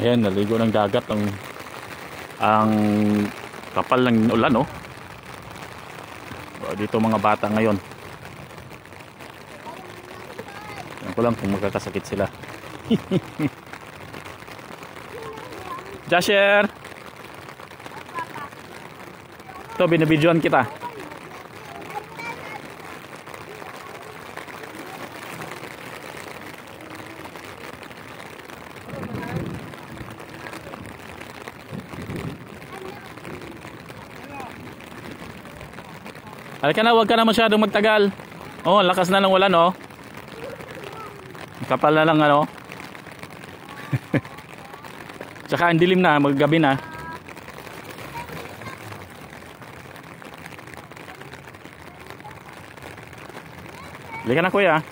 Ayan, naligo ng dagat ang kapal ng ulan, oh. Dito mga bata ngayon. Alam ko lang kung magkakasakit sila. Jasher! Ito, binibidyoan kita. Halika na, huwag ka na masyadong magtagal. Oh, lakas na ng ulan, oh. Kapal na lang, ano. Tsaka ang dilim na, maggabi na. Halika na, kuya.